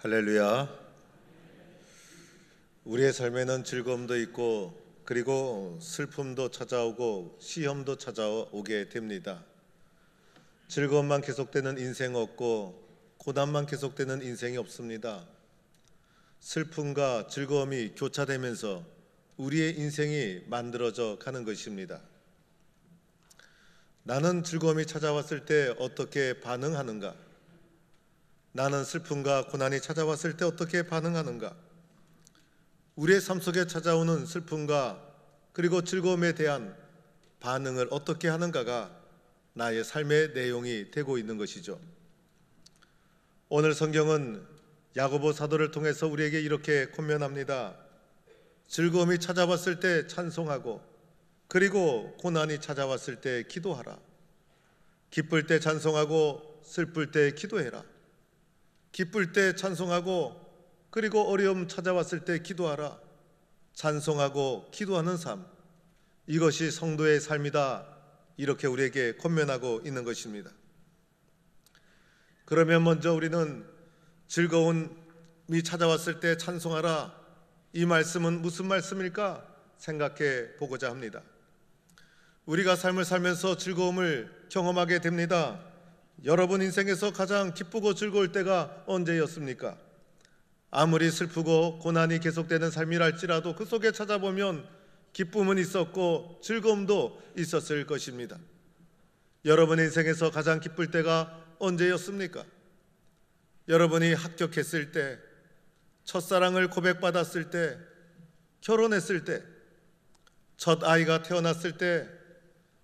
할렐루야. 우리의 삶에는 즐거움도 있고 그리고 슬픔도 찾아오고 시험도 찾아오게 됩니다. 즐거움만 계속되는 인생 없고 고난만 계속되는 인생이 없습니다. 슬픔과 즐거움이 교차되면서 우리의 인생이 만들어져 가는 것입니다. 나는 즐거움이 찾아왔을 때 어떻게 반응하는가? 나는 슬픔과 고난이 찾아왔을 때 어떻게 반응하는가? 우리의 삶 속에 찾아오는 슬픔과 그리고 즐거움에 대한 반응을 어떻게 하는가가 나의 삶의 내용이 되고 있는 것이죠. 오늘 성경은 야고보 사도를 통해서 우리에게 이렇게 권면합니다. 즐거움이 찾아왔을 때 찬송하고 그리고 고난이 찾아왔을 때 기도하라. 기쁠 때 찬송하고 슬플 때 기도해라. 기쁠 때 찬송하고 그리고 어려움 찾아왔을 때 기도하라. 찬송하고 기도하는 삶, 이것이 성도의 삶이다. 이렇게 우리에게 권면하고 있는 것입니다. 그러면 먼저 우리는 즐거움이 찾아왔을 때 찬송하라, 이 말씀은 무슨 말씀일까 생각해 보고자 합니다. 우리가 삶을 살면서 즐거움을 경험하게 됩니다. 여러분 인생에서 가장 기쁘고 즐거울 때가 언제였습니까? 아무리 슬프고 고난이 계속되는 삶이랄지라도 그 속에 찾아보면 기쁨은 있었고 즐거움도 있었을 것입니다. 여러분 인생에서 가장 기쁠 때가 언제였습니까? 여러분이 합격했을 때, 첫사랑을 고백받았을 때, 결혼했을 때, 첫 아이가 태어났을 때,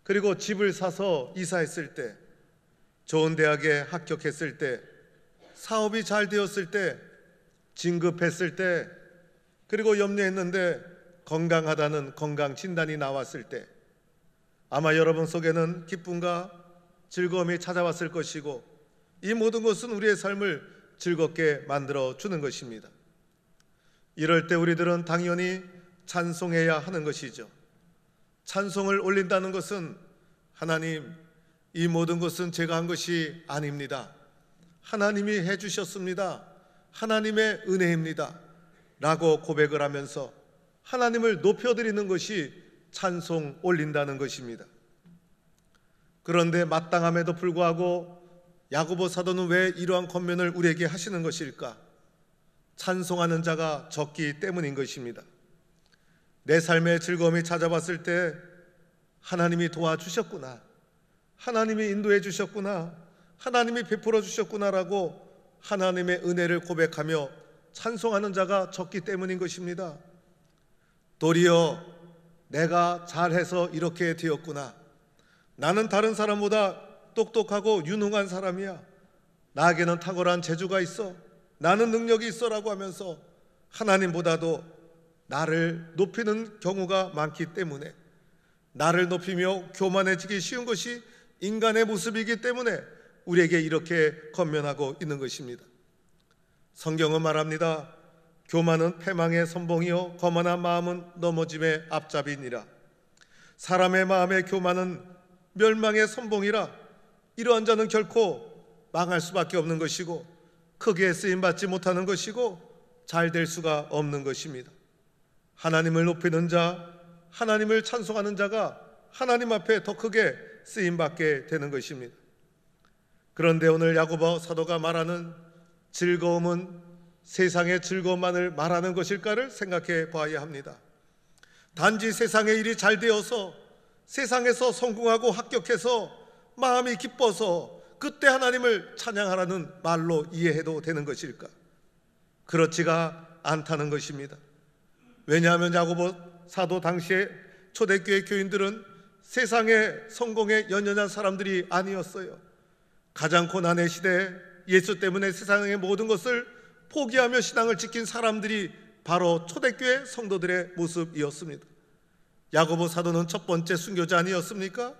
그리고 집을 사서 이사했을 때, 좋은 대학에 합격했을 때, 사업이 잘 되었을 때, 진급했을 때, 그리고 염려했는데 건강하다는 건강 진단이 나왔을 때, 아마 여러분 속에는 기쁨과 즐거움이 찾아왔을 것이고, 이 모든 것은 우리의 삶을 즐겁게 만들어 주는 것입니다. 이럴 때 우리들은 당연히 찬송해야 하는 것이죠. 찬송을 올린다는 것은 하나님, 이 모든 것은 제가 한 것이 아닙니다. 하나님이 해주셨습니다. 하나님의 은혜입니다. 라고 고백을 하면서 하나님을 높여드리는 것이 찬송 올린다는 것입니다. 그런데 마땅함에도 불구하고 야고보 사도는 왜 이러한 권면을 우리에게 하시는 것일까? 찬송하는 자가 적기 때문인 것입니다. 내 삶에 즐거움이 찾아왔을 때 하나님이 도와주셨구나, 하나님이 인도해 주셨구나, 하나님이 베풀어 주셨구나라고 하나님의 은혜를 고백하며 찬송하는 자가 적기 때문인 것입니다. 도리어 내가 잘해서 이렇게 되었구나, 나는 다른 사람보다 똑똑하고 유능한 사람이야, 나에게는 탁월한 재주가 있어, 나는 능력이 있어라고 하면서 하나님보다도 나를 높이는 경우가 많기 때문에, 나를 높이며 교만해지기 쉬운 것이 인간의 모습이기 때문에 우리에게 이렇게 권면하고 있는 것입니다. 성경은 말합니다. 교만은 패망의 선봉이요 거만한 마음은 넘어짐의 앞잡이니라. 사람의 마음의 교만은 멸망의 선봉이라. 이러한 자는 결코 망할 수밖에 없는 것이고 크게 쓰임받지 못하는 것이고 잘 될 수가 없는 것입니다. 하나님을 높이는 자, 하나님을 찬송하는 자가 하나님 앞에 더 크게 쓰임받게 되는 것입니다. 그런데 오늘 야고보 사도가 말하는 즐거움은 세상의 즐거움만을 말하는 것일까를 생각해 봐야 합니다. 단지 세상의 일이 잘 되어서 세상에서 성공하고 합격해서 마음이 기뻐서 그때 하나님을 찬양하라는 말로 이해해도 되는 것일까? 그렇지가 않다는 것입니다. 왜냐하면 야고보 사도 당시에 초대교회 교인들은 세상의 성공에 연연한 사람들이 아니었어요. 가장 고난의 시대에 예수 때문에 세상의 모든 것을 포기하며 신앙을 지킨 사람들이 바로 초대교회 성도들의 모습이었습니다. 야고보 사도는 첫 번째 순교자 아니었습니까?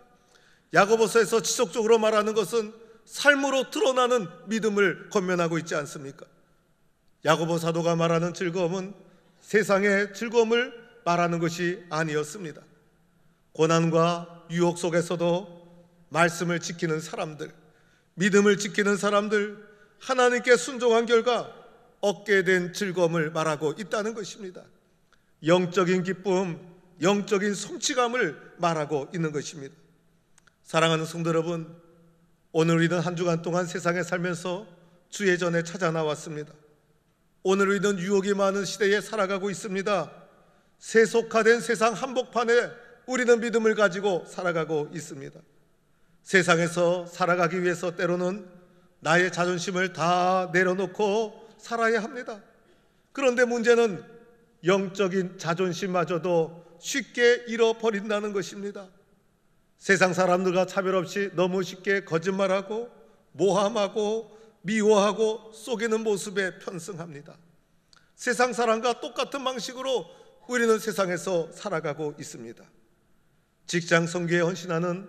야고보서에서 지속적으로 말하는 것은 삶으로 드러나는 믿음을 권면하고 있지 않습니까? 야고보 사도가 말하는 즐거움은 세상의 즐거움을 말하는 것이 아니었습니다. 고난과 유혹 속에서도 말씀을 지키는 사람들, 믿음을 지키는 사람들, 하나님께 순종한 결과 얻게 된 즐거움을 말하고 있다는 것입니다. 영적인 기쁨, 영적인 성취감을 말하고 있는 것입니다. 사랑하는 성도 여러분, 오늘 우리는 한 주간 동안 세상에 살면서 주의 전에 찾아 나왔습니다. 오늘 우리는 유혹이 많은 시대에 살아가고 있습니다. 세속화된 세상 한복판에 우리는 믿음을 가지고 살아가고 있습니다. 세상에서 살아가기 위해서 때로는 나의 자존심을 다 내려놓고 살아야 합니다. 그런데 문제는 영적인 자존심마저도 쉽게 잃어버린다는 것입니다. 세상 사람들과 차별 없이 너무 쉽게 거짓말하고 모함하고 미워하고 속이는 모습에 편승합니다. 세상 사람과 똑같은 방식으로 우리는 세상에서 살아가고 있습니다. 직장 선교에 헌신하는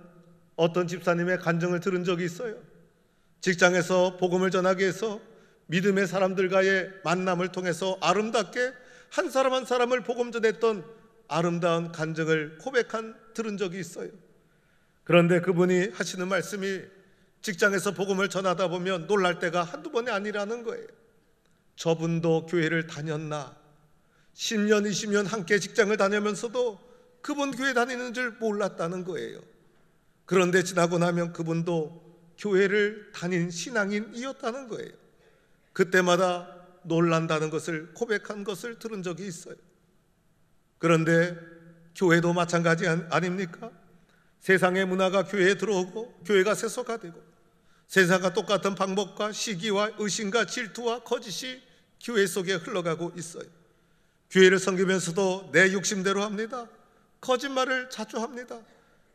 어떤 집사님의 간증을 들은 적이 있어요. 직장에서 복음을 전하기 위해서 믿음의 사람들과의 만남을 통해서 아름답게 한 사람 한 사람을 복음 전했던 아름다운 간증을 들은 적이 있어요. 그런데 그분이 하시는 말씀이 직장에서 복음을 전하다 보면 놀랄 때가 한두 번이 아니라는 거예요. 저분도 교회를 다녔나? 10년, 20년 함께 직장을 다니면서도 그분 교회 다니는 줄 몰랐다는 거예요. 그런데 지나고 나면 그분도 교회를 다닌 신앙인이었다는 거예요. 그때마다 놀란다는 것을 고백한 것을 들은 적이 있어요. 그런데 교회도 마찬가지 아닙니까? 세상의 문화가 교회에 들어오고 교회가 세속화되고 세상과 똑같은 방법과 시기와 의심과 질투와 거짓이 교회 속에 흘러가고 있어요. 교회를 섬기면서도 내 욕심대로 합니다. 거짓말을 자주 합니다.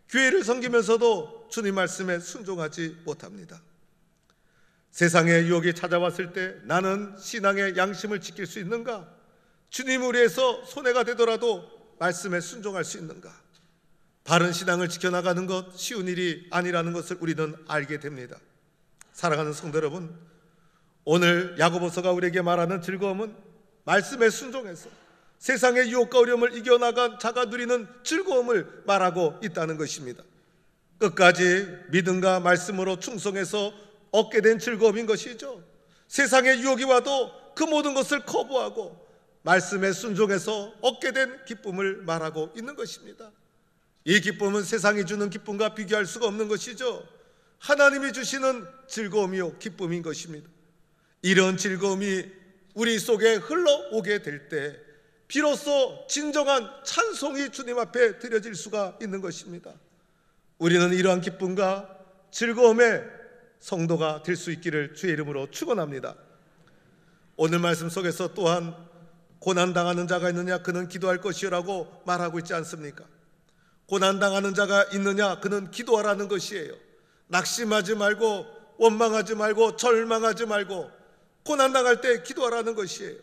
교회를 섬기면서도 주님 말씀에 순종하지 못합니다. 세상의 유혹이 찾아왔을 때 나는 신앙의 양심을 지킬 수 있는가? 주님을 위해서 손해가 되더라도 말씀에 순종할 수 있는가? 바른 신앙을 지켜나가는 것 쉬운 일이 아니라는 것을 우리는 알게 됩니다. 사랑하는 성도 여러분, 오늘 야고보서가 우리에게 말하는 즐거움은 말씀에 순종해서 세상의 유혹과 어려움을 이겨나간 자가 누리는 즐거움을 말하고 있다는 것입니다. 끝까지 믿음과 말씀으로 충성해서 얻게 된 즐거움인 것이죠. 세상의 유혹이 와도 그 모든 것을 거부하고 말씀에 순종해서 얻게 된 기쁨을 말하고 있는 것입니다. 이 기쁨은 세상이 주는 기쁨과 비교할 수가 없는 것이죠. 하나님이 주시는 즐거움이요 기쁨인 것입니다. 이런 즐거움이 우리 속에 흘러오게 될 때 비로소 진정한 찬송이 주님 앞에 드려질 수가 있는 것입니다. 우리는 이러한 기쁨과 즐거움의 성도가 될 수 있기를 주의 이름으로 축원합니다. 오늘 말씀 속에서 또한 고난당하는 자가 있느냐 그는 기도할 것이라고 말하고 있지 않습니까? 고난당하는 자가 있느냐 그는 기도하라는 것이에요. 낙심하지 말고 원망하지 말고 절망하지 말고 고난당할 때 기도하라는 것이에요.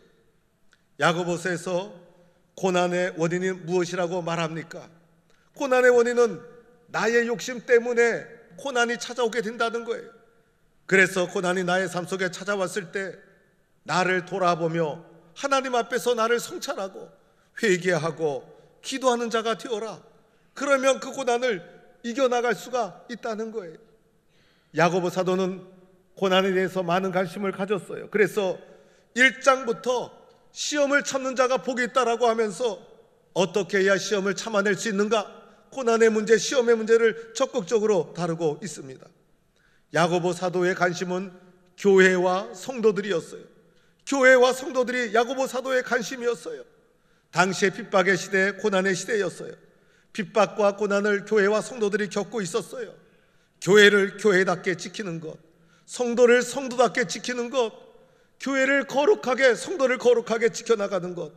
야고보서에서 고난의 원인이 무엇이라고 말합니까? 고난의 원인은 나의 욕심 때문에 고난이 찾아오게 된다는 거예요. 그래서 고난이 나의 삶 속에 찾아왔을 때 나를 돌아보며 하나님 앞에서 나를 성찰하고 회개하고 기도하는 자가 되어라. 그러면 그 고난을 이겨나갈 수가 있다는 거예요. 야고보 사도는 고난에 대해서 많은 관심을 가졌어요. 그래서 1장부터 시험을 참는 자가 복이 있다라고 하면서 어떻게 해야 시험을 참아낼 수 있는가? 고난의 문제, 시험의 문제를 적극적으로 다루고 있습니다. 야고보 사도의 관심은 교회와 성도들이었어요. 교회와 성도들이 야고보 사도의 관심이었어요. 당시의 핍박의 시대, 고난의 시대였어요. 핍박과 고난을 교회와 성도들이 겪고 있었어요. 교회를 교회답게 지키는 것, 성도를 성도답게 지키는 것, 교회를 거룩하게, 성도를 거룩하게 지켜나가는 것,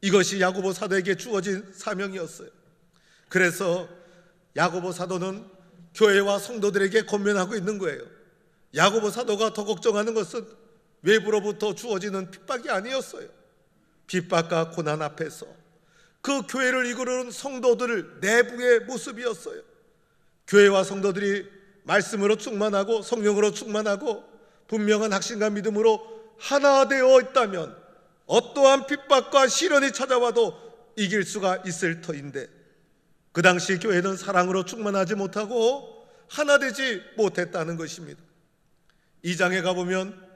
이것이 야고보 사도에게 주어진 사명이었어요. 그래서 야고보 사도는 교회와 성도들에게 권면하고 있는 거예요. 야고보 사도가 더 걱정하는 것은 외부로부터 주어지는 핍박이 아니었어요. 핍박과 고난 앞에서 그 교회를 이끄는 성도들 내부의 모습이었어요. 교회와 성도들이 말씀으로 충만하고 성령으로 충만하고 분명한 확신과 믿음으로 하나 되어 있다면 어떠한 핍박과 시련이 찾아와도 이길 수가 있을 터인데 그 당시 교회는 사랑으로 충만하지 못하고 하나 되지 못했다는 것입니다. 2장에 가보면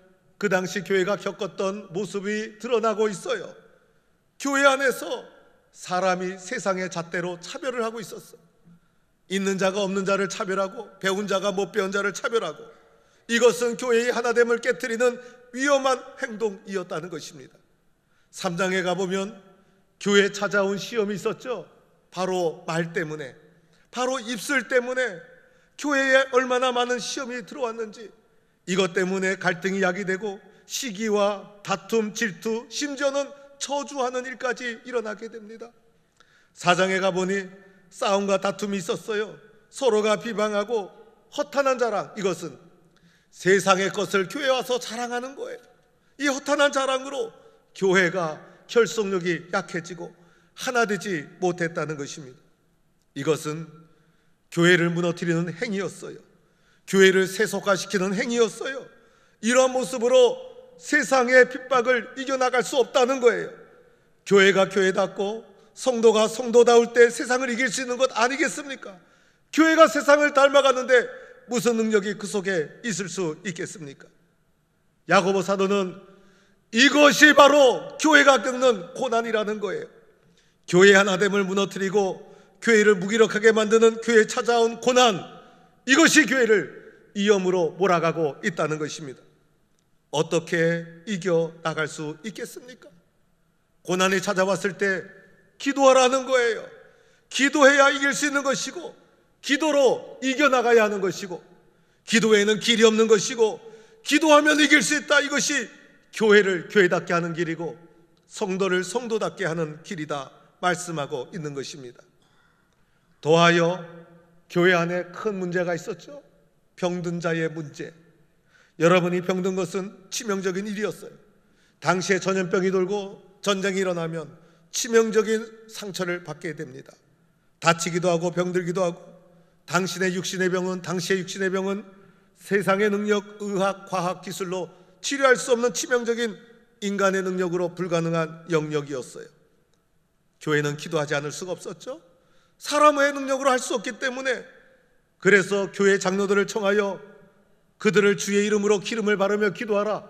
그 당시 교회가 겪었던 모습이 드러나고 있어요. 교회 안에서 사람이 세상의 잣대로 차별을 하고 있었어. 있는 자가 없는 자를 차별하고 배운 자가 못 배운 자를 차별하고, 이것은 교회의 하나됨을 깨트리는 위험한 행동이었다는 것입니다. 3장에 가보면 교회에 찾아온 시험이 있었죠. 바로 말 때문에, 바로 입술 때문에 교회에 얼마나 많은 시험이 들어왔는지, 이것 때문에 갈등이 야기되고 시기와 다툼, 질투, 심지어는 저주하는 일까지 일어나게 됩니다. 4장에 가보니 싸움과 다툼이 있었어요. 서로가 비방하고 허탄한 자랑, 이것은 세상의 것을 교회에 와서 자랑하는 거예요. 이 허탄한 자랑으로 교회가 결속력이 약해지고 하나 되지 못했다는 것입니다. 이것은 교회를 무너뜨리는 행위였어요. 교회를 세속화시키는 행위였어요. 이러한 모습으로 세상의 핍박을 이겨나갈 수 없다는 거예요. 교회가 교회답고 성도가 성도다울 때 세상을 이길 수 있는 것 아니겠습니까? 교회가 세상을 닮아가는데 무슨 능력이 그 속에 있을 수 있겠습니까? 야고보 사도는 이것이 바로 교회가 겪는 고난이라는 거예요. 교회 하나됨을 무너뜨리고 교회를 무기력하게 만드는 교회에 찾아온 고난, 이것이 교회를 위험으로 몰아가고 있다는 것입니다. 어떻게 이겨나갈 수 있겠습니까? 고난이 찾아왔을 때 기도하라는 거예요. 기도해야 이길 수 있는 것이고, 기도로 이겨나가야 하는 것이고, 기도에는 길이 없는 것이고, 기도하면 이길 수 있다. 이것이 교회를 교회답게 하는 길이고 성도를 성도답게 하는 길이다 말씀하고 있는 것입니다. 더하여 교회 안에 큰 문제가 있었죠. 병든 자의 문제. 여러분이 병든 것은 치명적인 일이었어요. 당시에 전염병이 돌고 전쟁이 일어나면 치명적인 상처를 받게 됩니다. 다치기도 하고 병들기도 하고, 당시의 육신의 병은 세상의 능력, 의학, 과학, 기술로 치료할 수 없는 치명적인 인간의 능력으로 불가능한 영역이었어요. 교회는 기도하지 않을 수가 없었죠. 사람의 능력으로 할 수 없기 때문에, 그래서 교회 장로들을 청하여 그들을 주의 이름으로 기름을 바르며 기도하라.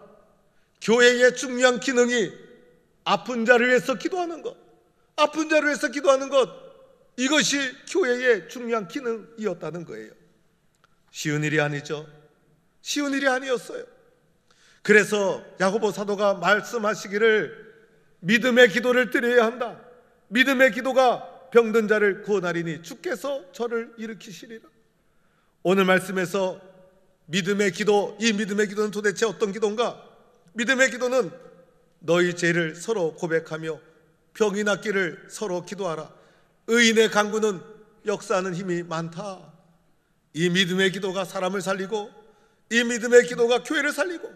교회의 중요한 기능이 아픈 자를 위해서 기도하는 것, 아픈 자를 위해서 기도하는 것, 이것이 교회의 중요한 기능이었다는 거예요. 쉬운 일이 아니죠. 쉬운 일이 아니었어요. 그래서 야고보 사도가 말씀하시기를 믿음의 기도를 드려야 한다. 믿음의 기도가 병든 자를 구원하리니 주께서 저를 일으키시리라. 오늘 말씀에서 믿음의 기도, 이 믿음의 기도는 도대체 어떤 기도인가? 믿음의 기도는 너희 죄를 서로 고백하며 병이 낫기를 서로 기도하라. 의인의 간구는 역사하는 힘이 많다. 이 믿음의 기도가 사람을 살리고, 이 믿음의 기도가 교회를 살리고,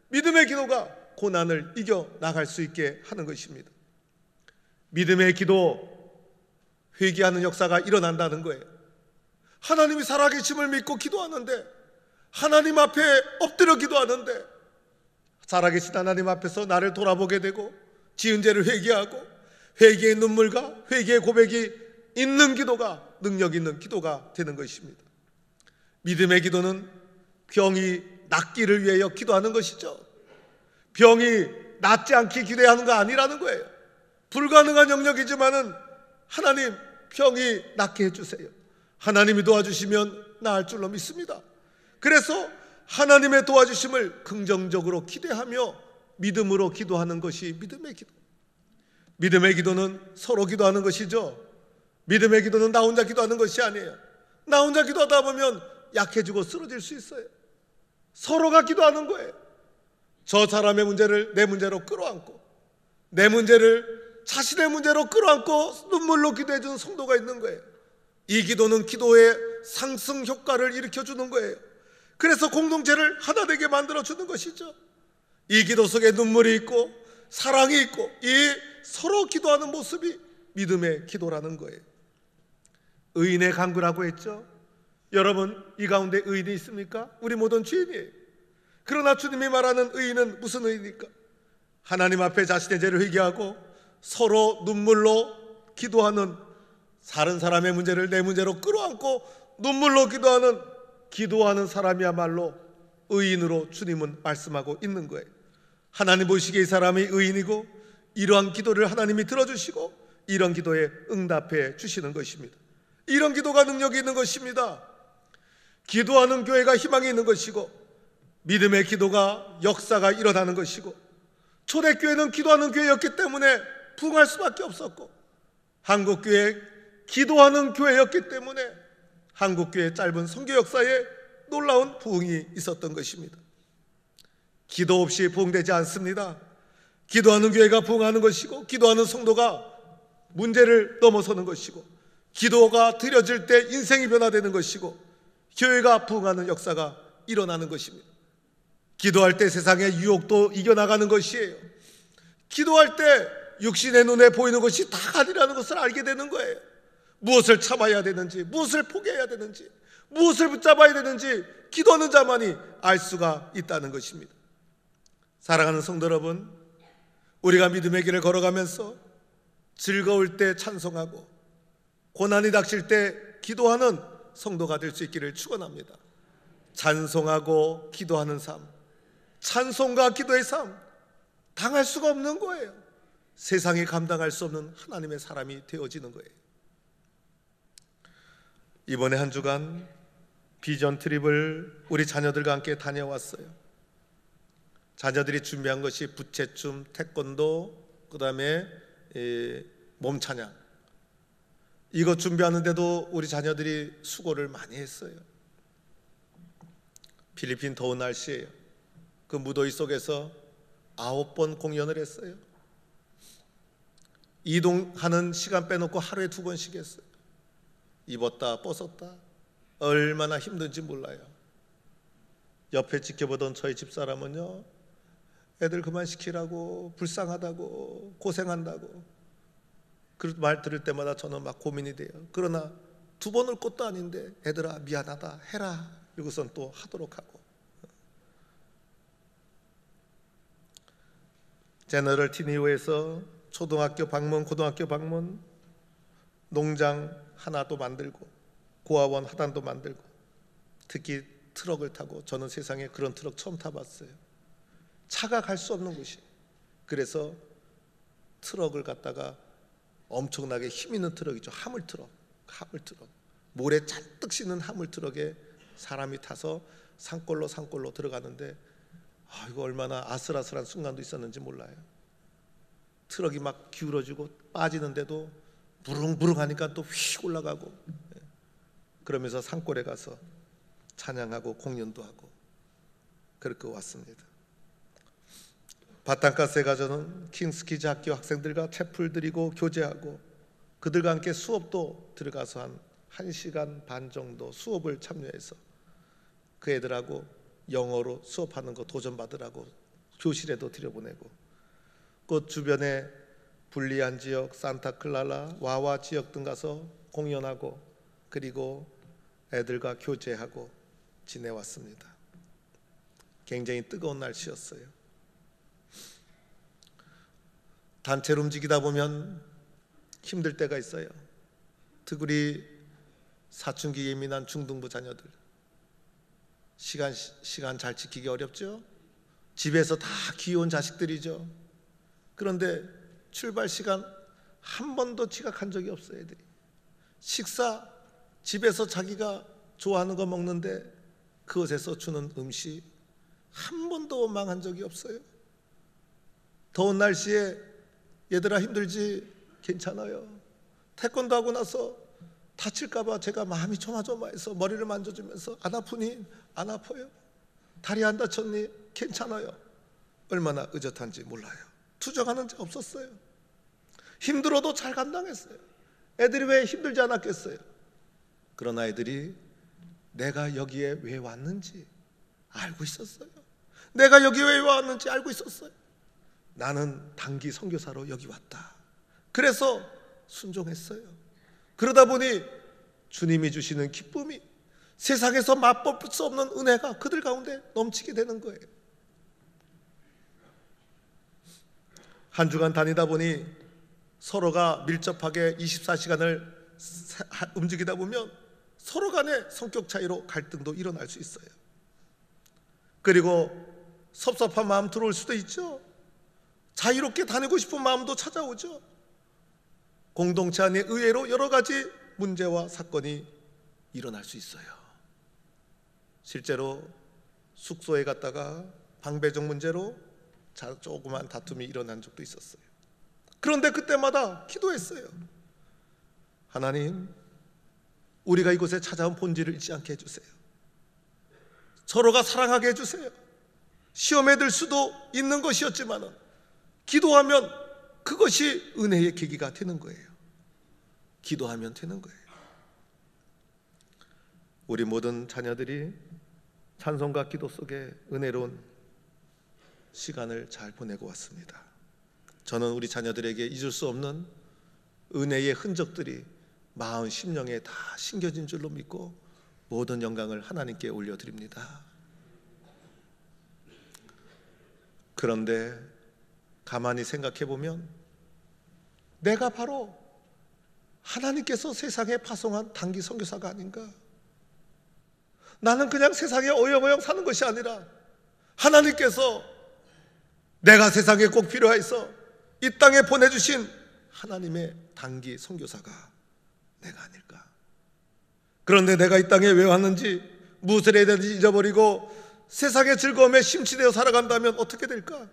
믿음의 기도가 고난을 이겨나갈 수 있게 하는 것입니다. 믿음의 기도, 회개하는 역사가 일어난다는 거예요. 하나님이 살아계심을 믿고 기도하는데, 하나님 앞에 엎드려 기도하는데, 살아계신 하나님 앞에서 나를 돌아보게 되고 지은 죄를 회개하고 회개의 눈물과 회개의 고백이 있는 기도가 능력 있는 기도가 되는 것입니다. 믿음의 기도는 병이 낫기를 위하여 기도하는 것이죠. 병이 낫지 않게 기도하는 거 아니라는 거예요. 불가능한 영역이지만은 하나님 병이 낫게 해주세요. 하나님이 도와주시면 나을 줄로 믿습니다. 그래서 하나님의 도와주심을 긍정적으로 기대하며 믿음으로 기도하는 것이 믿음의 기도. 믿음의 기도는 서로 기도하는 것이죠. 믿음의 기도는 나 혼자 기도하는 것이 아니에요. 나 혼자 기도하다 보면 약해지고 쓰러질 수 있어요. 서로가 기도하는 거예요. 저 사람의 문제를 내 문제로 끌어안고, 내 문제를 자신의 문제로 끌어안고 눈물로 기도해 주는 성도가 있는 거예요. 이 기도는 기도의 상승 효과를 일으켜주는 거예요. 그래서 공동체를 하나 되게 만들어주는 것이죠. 이 기도 속에 눈물이 있고 사랑이 있고, 이 서로 기도하는 모습이 믿음의 기도라는 거예요. 의인의 간구라고 했죠. 여러분, 이 가운데 의인이 있습니까? 우리 모든 죄인이에요. 그러나 주님이 말하는 의인은 무슨 의인입니까? 하나님 앞에 자신의 죄를 회개하고 서로 눈물로 기도하는, 다른 사람의 문제를 내 문제로 끌어안고 눈물로 기도하는 사람이야말로 의인으로 주님은 말씀하고 있는 거예요. 하나님 보시기에 이 사람이 의인이고 이러한 기도를 하나님이 들어주시고 이런 기도에 응답해 주시는 것입니다. 이런 기도가 능력이 있는 것입니다. 기도하는 교회가 희망이 있는 것이고 믿음의 기도가 역사가 일어나는 것이고 초대교회는 기도하는 교회였기 때문에 부흥할 수밖에 없었고 한국교회 기도하는 교회였기 때문에 한국교회의 짧은 선교 역사에 놀라운 부흥이 있었던 것입니다. 기도 없이 부흥되지 않습니다. 기도하는 교회가 부흥하는 것이고 기도하는 성도가 문제를 넘어서는 것이고 기도가 드려질 때 인생이 변화되는 것이고 교회가 부흥하는 역사가 일어나는 것입니다. 기도할 때 세상의 유혹도 이겨나가는 것이에요. 기도할 때 육신의 눈에 보이는 것이 다 아니라는 것을 알게 되는 거예요. 무엇을 참아야 되는지, 무엇을 포기해야 되는지, 무엇을 붙잡아야 되는지 기도하는 자만이 알 수가 있다는 것입니다. 사랑하는 성도 여러분, 우리가 믿음의 길을 걸어가면서 즐거울 때 찬송하고 고난이 닥칠 때 기도하는 성도가 될 수 있기를 축원합니다. 찬송하고 기도하는 삶, 찬송과 기도의 삶 당할 수가 없는 거예요. 세상이 감당할 수 없는 하나님의 사람이 되어지는 거예요. 이번에 한 주간 비전 트립을 우리 자녀들과 함께 다녀왔어요. 자녀들이 준비한 것이 부채춤, 태권도, 그 다음에 몸찬양. 이거 준비하는데도 우리 자녀들이 수고를 많이 했어요. 필리핀 더운 날씨예요. 그 무더위 속에서 9번 공연을 했어요. 이동하는 시간 빼놓고 하루에 2번씩 했어요. 입었다 벗었다 얼마나 힘든지 몰라요. 옆에 지켜보던 저희 집사람은요, 애들 그만 시키라고, 불쌍하다고, 고생한다고 그 말 들을 때마다 저는 막 고민이 돼요. 그러나 2번 올 것도 아닌데 애들아 미안하다 해라 이러고선 또 하도록 하고. 제너럴 티니오에서 초등학교 방문, 고등학교 방문, 농장 하나도 만들고 고아원 하단도 만들고, 특히 트럭을 타고, 저는 세상에 그런 트럭 처음 타봤어요. 차가 갈 수 없는 곳이. 그래서 트럭을 갖다가 엄청나게 힘 있는 트럭이죠. 화물트럭. 모래 잔뜩 싣는 화물트럭에 사람이 타서 산골로 들어가는데 이거 얼마나 아슬아슬한 순간도 있었는지 몰라요. 트럭이 막 기울어지고 빠지는데도 부릉부릉 하니까 또 휙 올라가고, 그러면서 산골에 가서 찬양하고 공연도 하고 그렇게 왔습니다. 바탕가스에 가서는 킹스키즈 학교 학생들과 채플 드리고 교제하고 그들과 함께 수업도 들어가서 한 1시간 반 정도 수업을 참여해서 그 애들하고 영어로 수업하는 거 도전받으라고 교실에도 들여보내고, 그 주변에 불리한 지역, 산타클라라, 와와 지역 등 가서 공연하고 그리고 애들과 교제하고 지내왔습니다. 굉장히 뜨거운 날씨였어요. 단체로 움직이다 보면 힘들 때가 있어요. 특히 사춘기 예민한 중등부 자녀들, 시간 잘 지키기 어렵죠. 집에서 다 귀여운 자식들이죠. 그런데 출발 시간 한 번도 지각한 적이 없어요. 애들이 식사, 집에서 자기가 좋아하는 거 먹는데 그것에서 주는 음식 한 번도 망한 적이 없어요. 더운 날씨에 얘들아 힘들지? 괜찮아요. 태권도 하고 나서 다칠까봐 제가 마음이 조마조마해서 머리를 만져주면서 안 아프니? 안 아파요. 다리 안 다쳤니? 괜찮아요. 얼마나 의젓한지 몰라요. 투정하는 자 없었어요. 힘들어도 잘 감당했어요. 애들이 왜 힘들지 않았겠어요? 그러나 애들이 내가 여기에 왜 왔는지 알고 있었어요. 내가 여기에 왜 왔는지 알고 있었어요. 나는 단기 선교사로 여기 왔다. 그래서 순종했어요. 그러다 보니 주님이 주시는 기쁨이, 세상에서 맛볼 수 없는 은혜가 그들 가운데 넘치게 되는 거예요. 한 주간 다니다 보니 서로가 밀접하게 24시간을 움직이다 보면 서로 간의 성격 차이로 갈등도 일어날 수 있어요. 그리고 섭섭한 마음 들어올 수도 있죠. 자유롭게 다니고 싶은 마음도 찾아오죠. 공동체 안에 의외로 여러 가지 문제와 사건이 일어날 수 있어요. 실제로 숙소에 갔다가 방배정 문제로 조그만 다툼이 일어난 적도 있었어요. 그런데 그때마다 기도했어요. 하나님, 우리가 이곳에 찾아온 본질을 잊지 않게 해주세요. 서로가 사랑하게 해주세요. 시험에 들 수도 있는 것이었지만 기도하면 그것이 은혜의 계기가 되는 거예요. 기도하면 되는 거예요. 우리 모든 자녀들이 찬송과 기도 속에 은혜로운 시간을 잘 보내고 왔습니다. 저는 우리 자녀들에게 잊을 수 없는 은혜의 흔적들이 마음 심령에 다 심겨진 줄로 믿고 모든 영광을 하나님께 올려드립니다. 그런데 가만히 생각해 보면 내가 바로 하나님께서 세상에 파송한 단기 선교사가 아닌가? 나는 그냥 세상에 어영어영 사는 것이 아니라 하나님께서 내가 세상에 꼭 필요해서 이 땅에 보내주신 하나님의 단기 선교사가 내가 아닐까? 그런데 내가 이 땅에 왜 왔는지 무엇을 해야 되는지 잊어버리고 세상의 즐거움에 심취되어 살아간다면 어떻게 될까?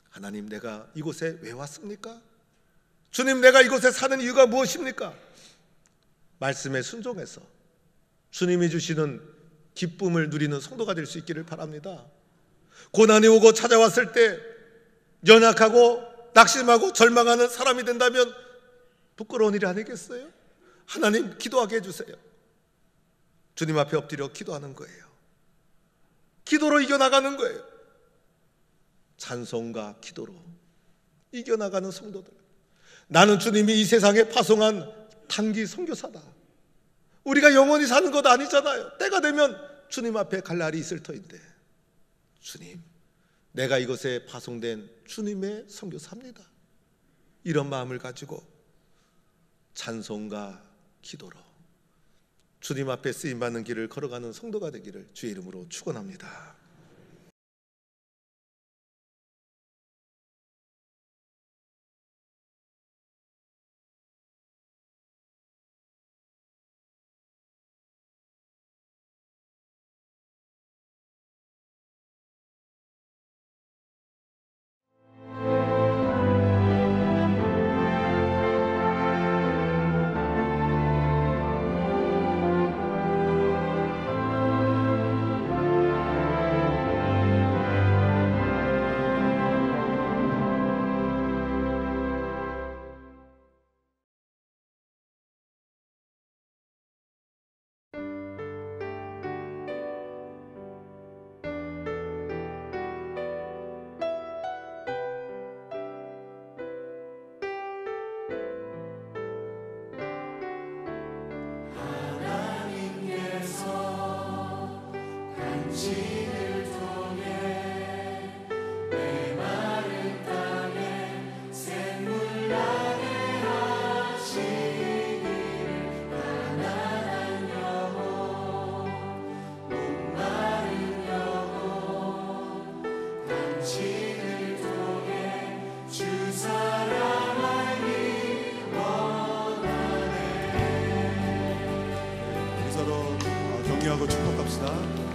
하나님, 내가 이곳에 왜 왔습니까? 주님, 내가 이곳에 사는 이유가 무엇입니까? 말씀에 순종해서 주님이 주시는 기쁨을 누리는 성도가 될 수 있기를 바랍니다. 고난이 오고 찾아왔을 때 연약하고 낙심하고 절망하는 사람이 된다면 부끄러운 일이 아니겠어요? 하나님, 기도하게 해주세요. 주님 앞에 엎드려 기도하는 거예요. 기도로 이겨나가는 거예요. 찬송과 기도로 이겨나가는 성도들. 나는 주님이 이 세상에 파송한 단기 선교사다. 우리가 영원히 사는 것 아니잖아요. 때가 되면 주님 앞에 갈 날이 있을 터인데, 주님, 내가 이곳에 파송된 주님의 선교사입니다. 이런 마음을 가지고 찬송과 기도로 주님 앞에 쓰임받는 길을 걸어가는 성도가 되기를 주의 이름으로 축원합니다. 서로 격려하고 축복합시다.